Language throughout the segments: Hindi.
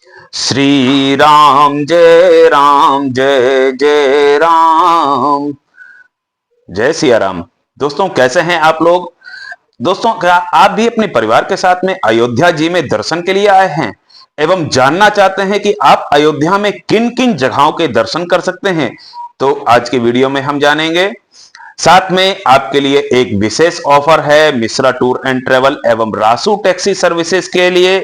श्री राम जय जय राम। जय सिया राम। दोस्तों कैसे हैं आप लोग। दोस्तों क्या आप भी अपने परिवार के साथ में अयोध्या जी में दर्शन के लिए आए हैं एवं जानना चाहते हैं कि आप अयोध्या में किन किन जगहों के दर्शन कर सकते हैं। तो आज के वीडियो में हम जानेंगे। साथ में आपके लिए एक विशेष ऑफर है मिश्रा टूर एंड ट्रेवल एवं रासु टैक्सी सर्विसेज के लिए,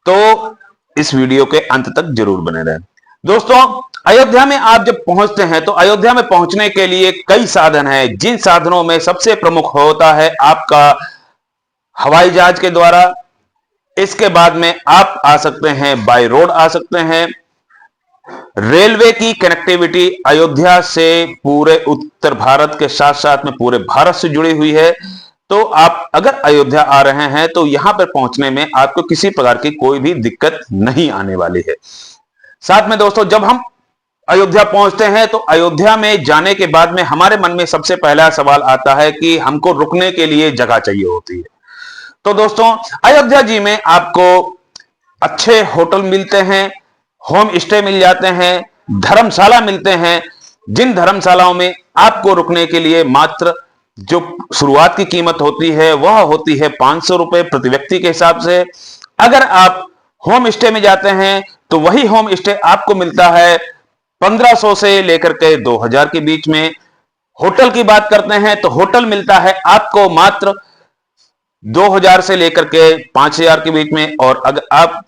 तो इस वीडियो के अंत तक जरूर बने रहें। दोस्तों अयोध्या में आप जब पहुंचते हैं तो अयोध्या में पहुंचने के लिए कई साधन हैं। जिन साधनों में सबसे प्रमुख होता है आपका हवाई जहाज के द्वारा। इसके बाद में आप आ सकते हैं बाय रोड आ सकते हैं। रेलवे की कनेक्टिविटी अयोध्या से पूरे उत्तर भारत के साथ साथ में पूरे भारत से जुड़ी हुई है। तो आप अगर अयोध्या आ रहे हैं तो यहां पर पहुंचने में आपको किसी प्रकार की कोई भी दिक्कत नहीं आने वाली है। साथ में दोस्तों जब हम अयोध्या पहुंचते हैं तो अयोध्या में जाने के बाद में हमारे मन में सबसे पहला सवाल आता है कि हमको रुकने के लिए जगह चाहिए होती है। तो दोस्तों अयोध्या जी में आपको अच्छे होटल मिलते हैं, होम स्टे मिल जाते हैं, धर्मशाला मिलते हैं। जिन धर्मशालाओं में आपको रुकने के लिए मात्र जो शुरुआत की कीमत होती है वह होती है 500 रुपए प्रति व्यक्ति के हिसाब से। अगर आप होम स्टे में जाते हैं तो वही होम स्टे आपको मिलता है 1500 से लेकर के 2000 के बीच में। होटल की बात करते हैं तो होटल मिलता है आपको मात्र 2000 से लेकर के 5000 के बीच में। और अगर आप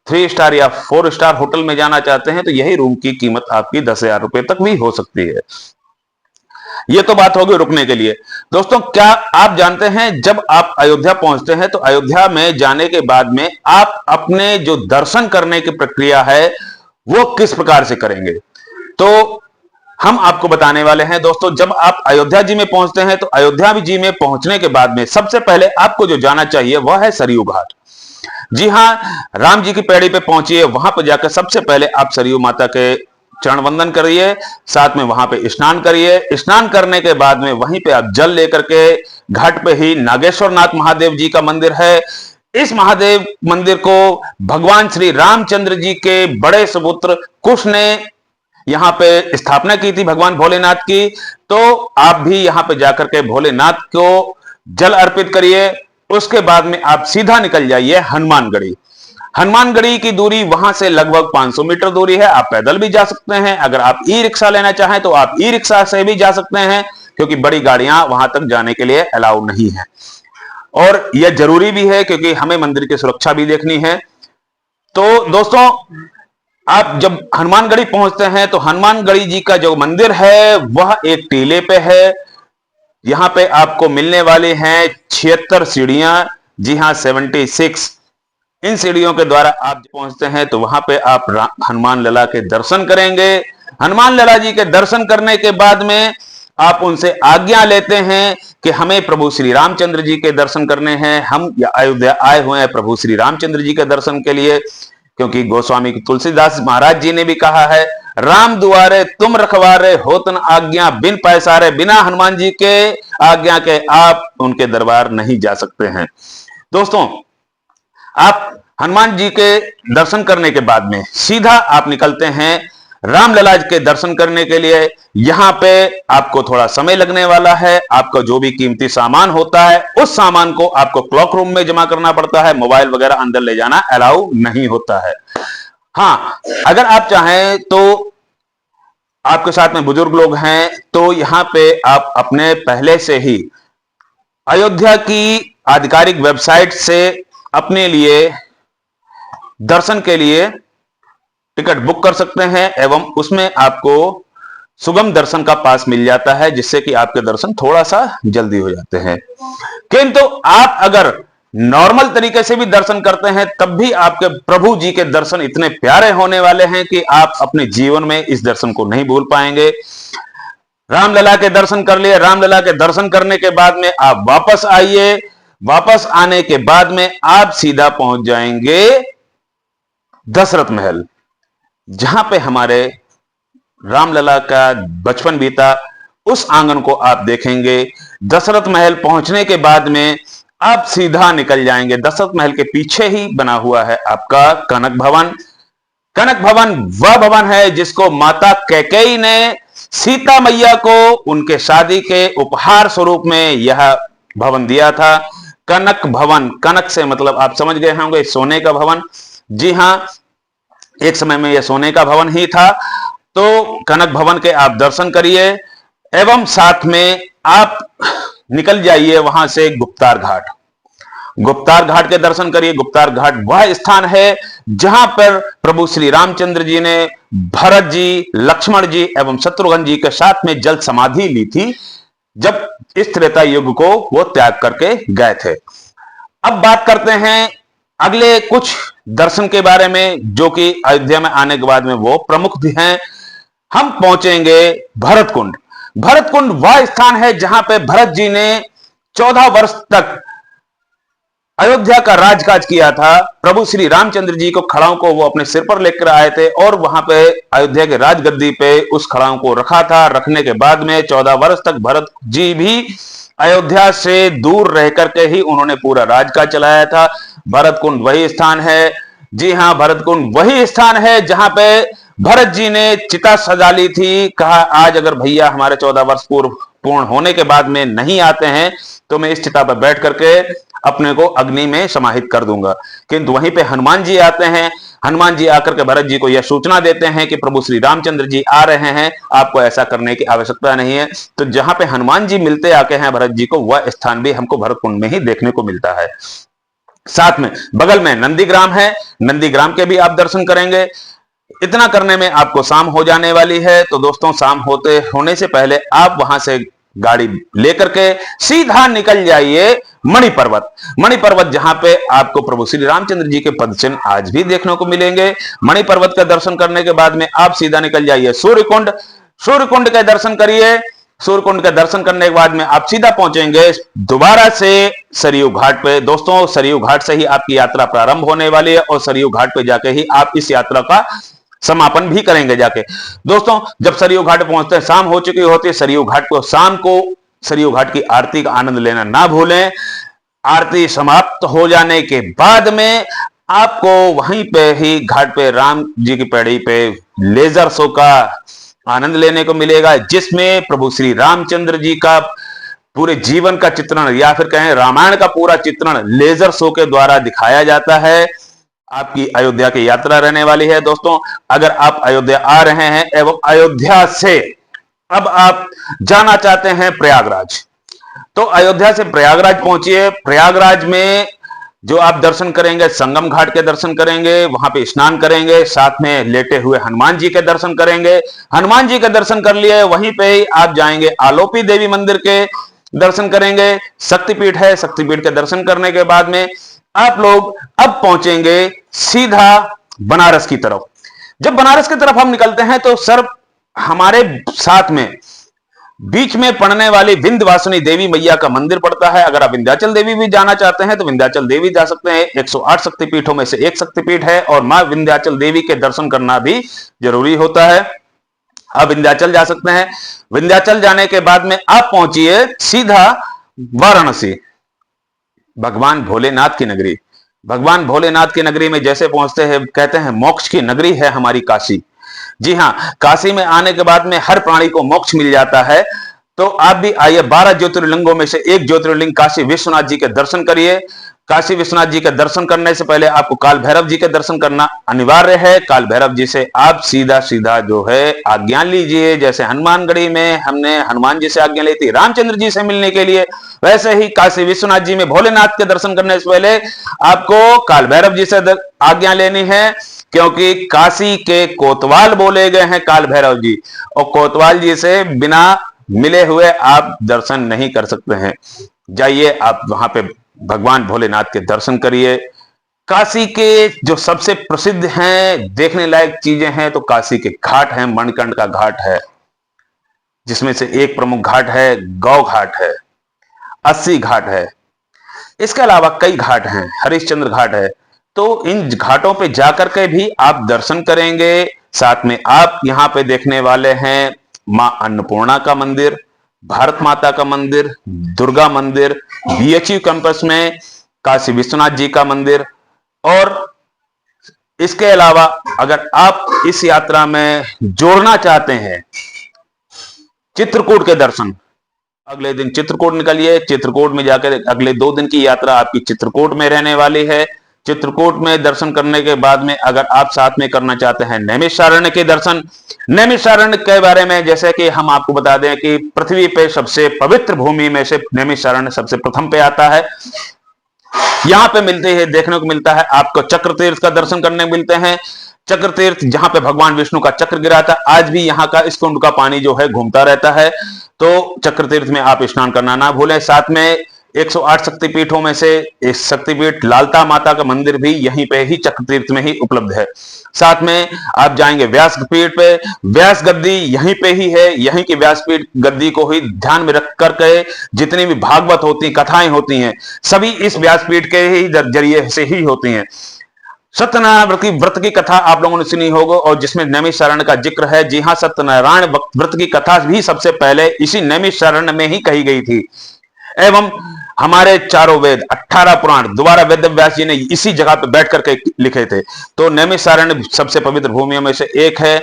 3 स्टार या 4 स्टार होटल में जाना चाहते हैं तो यही रूम की कीमत आपकी 10,000 रुपए तक भी हो सकती है। यह तो बात होगी रुकने के लिए। दोस्तों क्या आप जानते हैं जब आप अयोध्या पहुंचते हैं तो अयोध्या में जाने के बाद में आप अपने जो दर्शन करने की प्रक्रिया है वो किस प्रकार से करेंगे, तो हम आपको बताने वाले हैं। दोस्तों जब आप अयोध्या जी में पहुंचते हैं तो अयोध्या जी में पहुंचने के बाद में सबसे पहले आपको जो जाना चाहिए वह है सरयू घाट। जी हां, राम जी की पैड़ी पे पहुंचिए, वहां पर जाकर सबसे पहले आप सरयू माता के चरण वंदन करिए, साथ में वहां पे स्नान करिए। स्नान करने के बाद में वहीं पे आप जल लेकर के घाट पे ही नागेश्वर नाथ महादेव जी का मंदिर है। इस महादेव मंदिर को भगवान श्री रामचंद्र जी के बड़े सुपुत्र कुश ने यहां पे स्थापना की थी भगवान भोलेनाथ की। तो आप भी यहां पे जाकर के भोलेनाथ को जल अर्पित करिए। उसके बाद में आप सीधा निकल जाइए हनुमानगढ़ी। हनुमानगढ़ी की दूरी वहां से लगभग 500 मीटर दूरी है। आप पैदल भी जा सकते हैं, अगर आप ई रिक्शा लेना चाहें तो आप ई रिक्शा से भी जा सकते हैं, क्योंकि बड़ी गाड़ियां वहां तक जाने के लिए अलाउ नहीं है। और यह जरूरी भी है क्योंकि हमें मंदिर की सुरक्षा भी देखनी है। तो दोस्तों आप जब हनुमानगढ़ी पहुंचते हैं तो हनुमानगढ़ी जी का जो मंदिर है वह एक टीले पे है। यहां पे आपको मिलने वाली हैं 76 सीढ़ियां। जी हां 76। इन सीढ़ियों के द्वारा आप पहुंचते हैं तो वहां पे आप हनुमान लला के दर्शन करेंगे। हनुमान लला जी के दर्शन करने के बाद में आप उनसे आज्ञा लेते हैं कि हमें प्रभु श्री रामचंद्र जी के दर्शन करने हैं। हम अयोध्या आए हुए हैं प्रभु श्री रामचंद्र जी के दर्शन के लिए, क्योंकि गोस्वामी तुलसीदास महाराज जी ने भी कहा है, राम दुआरे तुम रखवारे होत न आज्ञा, बिन पैसारे बिना हनुमान जी के आज्ञा के आप उनके दरबार नहीं जा सकते हैं। दोस्तों आप हनुमान जी के दर्शन करने के बाद में सीधा आप निकलते हैं रामलला के दर्शन करने के लिए। यहां पे आपको थोड़ा समय लगने वाला है। आपका जो भी कीमती सामान होता है उस सामान को आपको क्लॉक रूम में जमा करना पड़ता है। मोबाइल वगैरह अंदर ले जाना अलाउ नहीं होता है। हां, अगर आप चाहें तो आपके साथ में बुजुर्ग लोग हैं तो यहां पे आप अपने पहले से ही अयोध्या की आधिकारिक वेबसाइट से अपने लिए दर्शन के लिए टिकट बुक कर सकते हैं एवं उसमें आपको सुगम दर्शन का पास मिल जाता है, जिससे कि आपके दर्शन थोड़ा सा जल्दी हो जाते हैं। किंतु आप अगर नॉर्मल तरीके से भी दर्शन करते हैं तब भी आपके प्रभु जी के दर्शन इतने प्यारे होने वाले हैं कि आप अपने जीवन में इस दर्शन को नहीं भूल पाएंगे। रामलला के दर्शन कर लिए। रामलला के दर्शन करने के बाद में आप वापस आइए। वापस आने के बाद में आप सीधा पहुंच जाएंगे दशरथ महल, जहां पे हमारे रामलला का बचपन बीता। उस आंगन को आप देखेंगे। दशरथ महल पहुंचने के बाद में आप सीधा निकल जाएंगे, दशरथ महल के पीछे ही बना हुआ है आपका कनक भवन। कनक भवन वह भवन है जिसको माता कैकेयी ने सीता मैया को उनके शादी के उपहार स्वरूप में यह भवन दिया था। कनक भवन, कनक से मतलब आप समझ गए होंगे सोने का भवन। जी हां, एक समय में यह सोने का भवन ही था। तो कनक भवन के आप दर्शन करिए एवं साथ में आप निकल जाइए वहां से गुप्तार घाट। गुप्तार घाट के दर्शन करिए। गुप्तार घाट वह स्थान है जहां पर प्रभु श्री रामचंद्र जी ने भरत जी, लक्ष्मण जी एवं शत्रुघ्न जी के साथ में जल समाधि ली थी, जब इस त्रेता युग को वो त्याग करके गए थे। अब बात करते हैं अगले कुछ दर्शन के बारे में, जो कि अयोध्या में आने के बाद में वो प्रमुख भी हैं। हम पहुंचेंगे भरत कुंड। भरत कुंड वह स्थान है जहां पे भरत जी ने 14 वर्ष तक अयोध्या का राजकाज किया था। प्रभु श्री रामचंद्र जी को खड़ाओं को वो अपने सिर पर लेकर आए थे और वहां पे अयोध्या के राजगद्दी पे उस खड़ाओं को रखा था। रखने के बाद में 14 वर्ष तक भरत जी भी अयोध्या से दूर रह करके ही उन्होंने पूरा राजकाज चलाया था। भरत कुंड वही स्थान है। जी हां, भरत कुंड वही स्थान है जहां पे भरत जी ने चिता सजा ली थी। कहा आज अगर भैया हमारे 14 वर्ष पूर्ण होने के बाद में नहीं आते हैं तो मैं इस चिता पर बैठ करके अपने को अग्नि में समाहित कर दूंगा। किंतु वहीं पे हनुमान जी आते हैं। हनुमान जी आकर के भरत जी को यह सूचना देते हैं कि प्रभु श्री रामचंद्र जी आ रहे हैं, आपको ऐसा करने की आवश्यकता नहीं है। तो जहां पे हनुमान जी मिलते आके हैं भरत जी को, वह स्थान भी हमको भरत कुंड में ही देखने को मिलता है। साथ में बगल में नंदीग्राम है। नंदीग्राम के भी आप दर्शन करेंगे। इतना करने में आपको शाम हो जाने वाली है। तो दोस्तों, शाम होने से पहले आप वहां से गाड़ी लेकर के सीधा निकल जाइए मणि पर्वत। मणि पर्वत जहां पे आपको प्रभु श्री रामचंद्र जी के पदचिन्ह आज भी देखने को मिलेंगे। मणि पर्वत का दर्शन करने के बाद में आप सीधा निकल जाइए सूर्यकुंड। सूर्यकुंड के दर्शन करिए। सूर्यकुंड के दर्शन करने के बाद में आप सीधा पहुंचेंगे दोबारा से सरयू घाट पे। दोस्तों, सरयू घाट से ही आपकी यात्रा प्रारंभ होने वाली है और सरयू घाट पे जाके ही आप इस यात्रा का समापन भी करेंगे जाके। दोस्तों, जब सरयू घाट पहुंचते हैं, शाम हो चुकी होती है। सरयू घाट को शाम को सरयू घाट की आरती का आनंद लेना ना भूलें। आरती समाप्त हो जाने के बाद में आपको वहीं पे ही घाट पे राम जी की पैड़ी पे लेजर शो का आनंद लेने को मिलेगा, जिसमें प्रभु श्री रामचंद्र जी का पूरे जीवन का चित्रण या फिर कहें रामायण का पूरा चित्रण लेजर शो के द्वारा दिखाया जाता है। आपकी अयोध्या की यात्रा रहने वाली है। दोस्तों, अगर आप अयोध्या आ रहे हैं एवं अयोध्या से अब आप जाना चाहते हैं प्रयागराज, तो अयोध्या से प्रयागराज पहुंचिए। प्रयागराज में जो आप दर्शन करेंगे, संगम घाट के दर्शन करेंगे, वहां पे स्नान करेंगे, साथ में लेटे हुए हनुमान जी के दर्शन करेंगे। हनुमान जी के दर्शन कर लिए, वहीं पे ही आप जाएंगे आलोपी देवी मंदिर के दर्शन करेंगे। शक्तिपीठ है, शक्तिपीठ के दर्शन करने के बाद में आप लोग अब पहुंचेंगे सीधा बनारस की तरफ। जब बनारस की तरफ हम निकलते हैं तो सर हमारे साथ में बीच में पड़ने वाली विंध्यवासिनी देवी मैया का मंदिर पड़ता है। अगर आप विंध्याचल देवी भी जाना चाहते हैं तो विंध्याचल देवी जा सकते हैं। 108 शक्तिपीठों में से एक शक्तिपीठ है और मां विंध्याचल देवी के दर्शन करना भी जरूरी होता है। आप विंध्याचल जा सकते हैं। विंध्याचल जाने के बाद में आप पहुंचिए सीधा वाराणसी, भगवान भोलेनाथ की नगरी। भगवान भोलेनाथ की नगरी में जैसे पहुंचते हैं, कहते हैं मोक्ष की नगरी है हमारी काशी। जी हां, काशी में आने के बाद में हर प्राणी को मोक्ष मिल जाता है। तो आप भी आइए, 12 ज्योतिर्लिंगों में से एक ज्योतिर्लिंग काशी विश्वनाथ जी के दर्शन करिए। काशी विश्वनाथ जी के दर्शन करने से पहले आपको काल भैरव जी के दर्शन करना अनिवार्य है। काल भैरव जी से आप सीधा सीधा जो है आज्ञा लीजिए। जैसे हनुमानगढ़ी में हमने हनुमान जी से आज्ञा ली थी रामचंद्र जी से मिलने के लिए, वैसे ही काशी विश्वनाथ जी में भोलेनाथ के दर्शन करने से पहले आपको काल भैरव जी से आज्ञा लेनी है, क्योंकि काशी के कोतवाल बोले गए हैं काल भैरव जी, और कोतवाल जी से बिना मिले हुए आप दर्शन नहीं कर सकते हैं। जाइए आप वहां पे भगवान भोलेनाथ के दर्शन करिए। काशी के जो सबसे प्रसिद्ध हैं, देखने लायक चीजें हैं, तो काशी के घाट हैं। मणिकर्ण का घाट है, जिसमें से एक प्रमुख घाट है गौ घाट है, 80 घाट है। इसके अलावा कई घाट हैं, हरिश्चंद्र घाट है। तो इन घाटों पे जाकर के भी आप दर्शन करेंगे। साथ में आप यहां पे देखने वाले हैं मां अन्नपूर्णा का मंदिर। भारत माता का मंदिर, दुर्गा मंदिर, बीएचयू कैंपस में काशी विश्वनाथ जी का मंदिर, और इसके अलावा अगर आप इस यात्रा में जोड़ना चाहते हैं चित्रकूट के दर्शन, अगले दिन चित्रकूट निकलिए। चित्रकूट में जाकर अगले 2 दिन की यात्रा आपकी चित्रकूट में रहने वाली है। चित्रकूट में दर्शन करने के बाद में अगर आप साथ में करना चाहते हैं नैमिषारण्य के दर्शन, नैमिषारण्य के बारे में जैसे कि हम आपको बता दें कि पृथ्वी पे सबसे पवित्र भूमि में से नैमिषारण्य सबसे प्रथम पे आता है। यहां पे मिलते हैं, देखने को मिलता है आपको चक्र तीर्थ का दर्शन करने मिलते हैं। चक्र तीर्थ जहां पे भगवान विष्णु का चक्र गिरा था, आज भी यहां का इस कुंड का पानी जो है घूमता रहता है। तो चक्र तीर्थ में आप स्नान करना ना भूलें। साथ में 108 शक्तिपीठों में से एक शक्तिपीठ लालता माता का मंदिर भी यहीं पे ही चक्र तीर्थ में ही उपलब्ध है। साथ में आप जाएंगे व्यास पीठ पे, व्यास गद्दी यहीं पे ही है। यहीं की व्यास पीठ गद्दी को ही ध्यान में रख करके जितनी भी भागवत होती कथाएं होती हैं सभी इस व्यास पीठ के ही जरिए से ही होती हैं। सत्यनारायण व्रत की कथा आप लोगों ने सुनी होगी और जिसमें नैमिषारण्य का जिक्र है। जी हां, सत्यनारायण व्रत की कथा भी सबसे पहले इसी नैमिषारण्य में ही कही गई थी। एवं हमारे चारों वेद 18 पुराण दोबारा वेद व्यास जी ने इसी जगह पे बैठ करके लिखे थे। तो नैमिषारण्य सबसे पवित्र भूमियों में से एक है।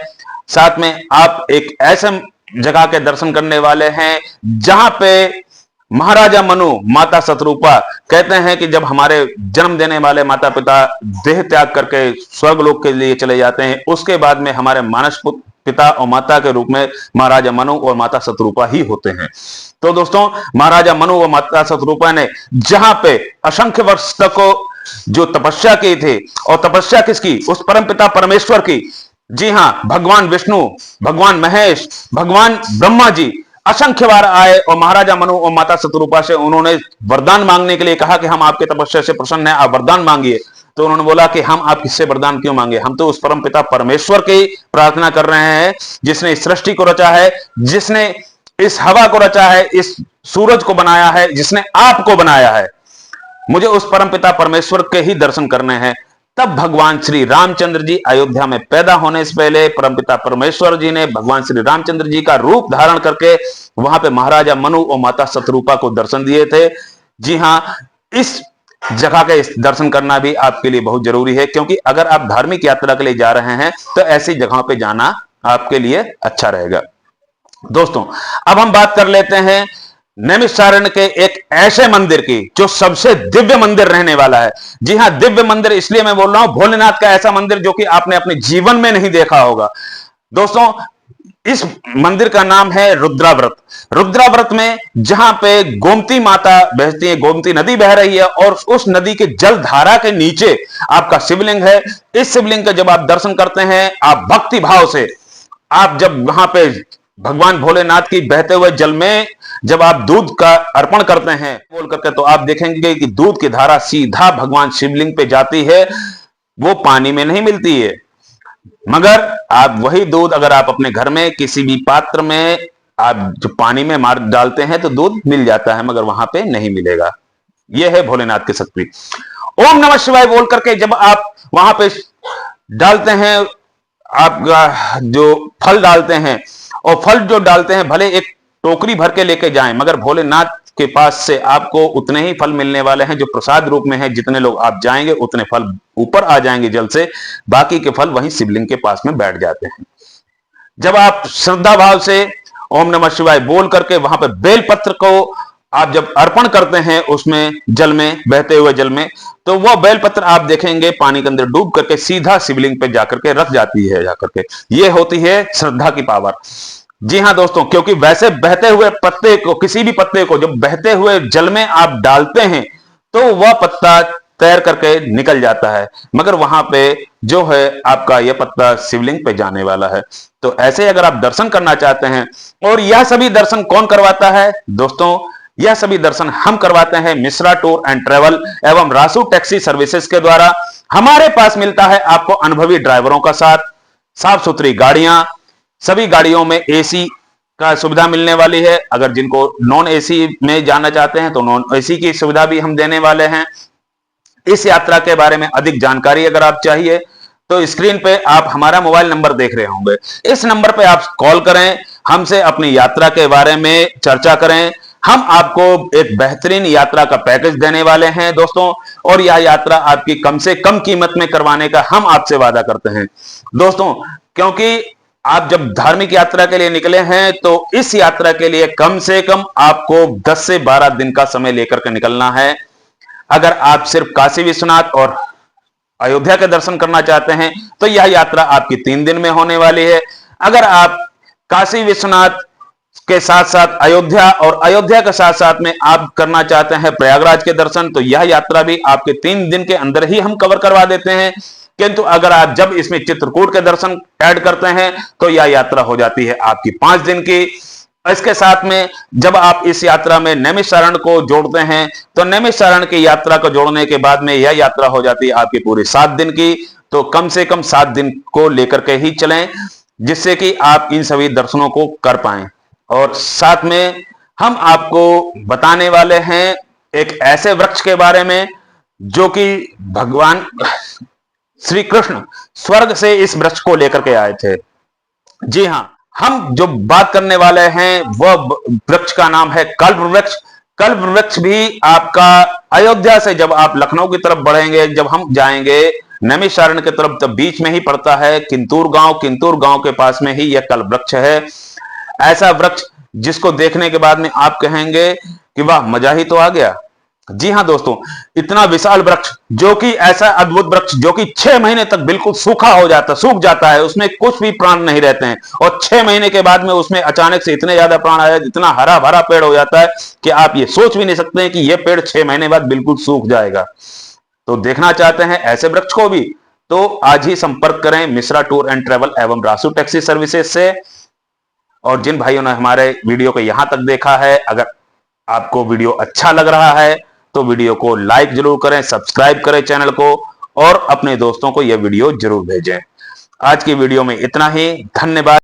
साथ में आप एक ऐसे जगह के दर्शन करने वाले हैं जहां पे महाराजा मनु माता शतरूपा कहते हैं कि जब हमारे जन्म देने वाले माता पिता देह त्याग करके स्वर्गलोक के लिए चले जाते हैं, उसके बाद में हमारे मानस पिता और माता के रूप में महाराजा मनु और माता शतरूपा ही होते हैं। तो दोस्तों, महाराजा मनु और माता शतरूपा ने जहां पे असंख्य वर्ष तक जो तपस्या की थी, और तपस्या किसकी? उस परमपिता परमेश्वर की। जी हां, भगवान विष्णु, भगवान महेश, भगवान ब्रह्मा जी असंख्य बार आए और महाराजा मनु और माता शतरूपा से उन्होंने वरदान मांगने के लिए कहा कि हम आपके तपस्या से प्रसन्न हैं, आप वरदान मांगिए। तो उन्होंने बोला कि हम आप किससे वरदान क्यों मांगे, हम तो उस परम पिता परमेश्वर की प्रार्थना कर रहे हैं जिसने इस सृष्टि को रचा है, जिसने इस हवा को रचा है, इस सूरज को बनाया है, जिसने आपको बनाया है। मुझे उस परम पिता परमेश्वर के ही दर्शन करने हैं। तब भगवान श्री रामचंद्र जी अयोध्या में पैदा होने से पहले परमपिता परमेश्वर जी ने भगवान श्री रामचंद्र जी का रूप धारण करके वहां पे महाराजा मनु और माता शतरूपा को दर्शन दिए थे। जी हां, इस जगह के दर्शन करना भी आपके लिए बहुत जरूरी है, क्योंकि अगर आप धार्मिक यात्रा के लिए जा रहे हैं तो ऐसी जगहों पे जाना आपके लिए अच्छा रहेगा। दोस्तों, अब हम बात कर लेते हैं नैमिषारण्य के एक ऐसे मंदिर की जो सबसे दिव्य मंदिर रहने वाला है। जी हां, दिव्य मंदिर इसलिए मैं बोल रहा हूं, भोलेनाथ का ऐसा मंदिर जो कि आपने अपने जीवन में नहीं देखा होगा। दोस्तों, इस मंदिर का नाम है रुद्राव्रत। रुद्राव्रत में जहां पे गोमती माता बहती है, गोमती नदी बह रही है और उस नदी के जल धारा के नीचे आपका शिवलिंग है। इस शिवलिंग का जब आप दर्शन करते हैं, आप भक्ति भाव से, आप जब वहां पे भगवान भोलेनाथ की बहते हुए जल में जब आप दूध का अर्पण करते हैं बोल करके, तो आप देखेंगे कि दूध की धारा सीधा भगवान शिवलिंग पे जाती है, वो पानी में नहीं मिलती है। मगर आप वही दूध अगर आप अपने घर में किसी भी पात्र में आप जो पानी में मार डालते हैं तो दूध मिल जाता है, मगर वहां पे नहीं मिलेगा। यह है भोलेनाथ की शक्ति। ओम नमः शिवाय बोल करके जब आप वहां पे डालते हैं, आप जो फल डालते हैं, और फल जो डालते हैं भले एक टोकरी भर के लेके जाएं, मगर भोलेनाथ के पास से आपको उतने ही फल मिलने वाले हैं जो प्रसाद रूप में है। जितने लोग आप जाएंगे उतने फल ऊपर आ जाएंगे जल से, बाकी के फल वहीं शिवलिंग के पास में बैठ जाते हैं। जब आप श्रद्धा भाव से ओम नमः शिवाय बोल करके वहां पर बेलपत्र को आप जब अर्पण करते हैं उसमें जल में, बहते हुए जल में, तो वह बेलपत्र आप देखेंगे पानी के अंदर डूब करके सीधा शिवलिंग पे जाकर के रख जाती है। जाकर के ये होती है श्रद्धा की पावर। जी हां दोस्तों, क्योंकि वैसे बहते हुए पत्ते को, किसी भी पत्ते को जब बहते हुए जल में आप डालते हैं तो वह पत्ता तैर करके निकल जाता है, मगर वहां पे जो है आपका यह पत्ता शिवलिंग पे जाने वाला है। तो ऐसे अगर आप दर्शन करना चाहते हैं, और यह सभी दर्शन कौन करवाता है दोस्तों? यह सभी दर्शन हम करवाते हैं मिश्रा टूर एंड ट्रेवल एवं रासु टैक्सी सर्विसेज के द्वारा। हमारे पास मिलता है आपको अनुभवी ड्राइवरों का साथ, साफ सुथरी गाड़ियां, सभी गाड़ियों में एसी का सुविधा मिलने वाली है। अगर जिनको नॉन एसी में जाना चाहते हैं तो नॉन एसी की सुविधा भी हम देने वाले हैं। इस यात्रा के बारे में अधिक जानकारी अगर आप चाहिए तो स्क्रीन पे आप हमारा मोबाइल नंबर देख रहे होंगे। इस नंबर पे आप कॉल करें, हमसे अपनी यात्रा के बारे में चर्चा करें। हम आपको एक बेहतरीन यात्रा का पैकेज देने वाले हैं दोस्तों, और यह यात्रा आपकी कम से कम कीमत में करवाने का हम आपसे वादा करते हैं दोस्तों। क्योंकि आप जब धार्मिक यात्रा के लिए निकले हैं तो इस यात्रा के लिए कम से कम आपको 10 से 12 दिन का समय लेकर के निकलना है। अगर आप सिर्फ काशी विश्वनाथ और अयोध्या के दर्शन करना चाहते हैं तो यह यात्रा आपकी 3 दिन में होने वाली है। अगर आप काशी विश्वनाथ के साथ साथ अयोध्या और अयोध्या के साथ साथ में आप करना चाहते हैं प्रयागराज के दर्शन, तो यह यात्रा भी आपके 3 दिन के अंदर ही हम कवर करवा देते हैं। किंतु अगर आप जब इसमें चित्रकूट के दर्शन ऐड करते हैं तो यह यात्रा हो जाती है आपकी 5 दिन की। इसके साथ में जब आप इस यात्रा में नैमिषारण्य को जोड़ते हैं तो नैमिषारण्य की यात्रा को जोड़ने के बाद में यह यात्रा हो जाती है आपकी पूरी 7 दिन की। तो कम से कम 7 दिन को लेकर के ही चलें, जिससे कि आप इन सभी दर्शनों को कर पाएं। और साथ में हम आपको बताने वाले हैं एक ऐसे वृक्ष के बारे में जो कि भगवान श्री कृष्ण स्वर्ग से इस वृक्ष को लेकर के आए थे। जी हां, हम जो बात करने वाले हैं वह वृक्ष का नाम है कल्प वृक्ष। कल्प वृक्ष भी आपका अयोध्या से जब आप लखनऊ की तरफ बढ़ेंगे, जब हम जाएंगे नैमिषारण्य की तरफ, तब बीच में ही पड़ता है किंतूर गांव। किंतूर गांव के पास में ही यह कल्प वृक्ष है। ऐसा वृक्ष जिसको देखने के बाद में आप कहेंगे कि वाह, मजा ही तो आ गया। जी हां दोस्तों, इतना विशाल वृक्ष, जो कि ऐसा अद्भुत वृक्ष जो कि 6 महीने तक बिल्कुल सूख जाता है, उसमें कुछ भी प्राण नहीं रहते हैं, और 6 महीने के बाद में उसमें अचानक से इतने ज्यादा प्राण आए, इतना हरा भरा पेड़ हो जाता है कि आप ये सोच भी नहीं सकते हैं कि यह पेड़ 6 महीने बाद बिल्कुल सूख जाएगा। तो देखना चाहते हैं ऐसे वृक्ष को भी, तो आज ही संपर्क करें मिश्रा टूर एंड ट्रेवल एवं रासु टैक्सी सर्विसेज से। और जिन भाइयों ने हमारे वीडियो को यहां तक देखा है, अगर आपको वीडियो अच्छा लग रहा है तो वीडियो को लाइक जरूर करें, सब्सक्राइब करें चैनल को, और अपने दोस्तों को यह वीडियो जरूर भेजें। आज की वीडियो में इतना ही, धन्यवाद।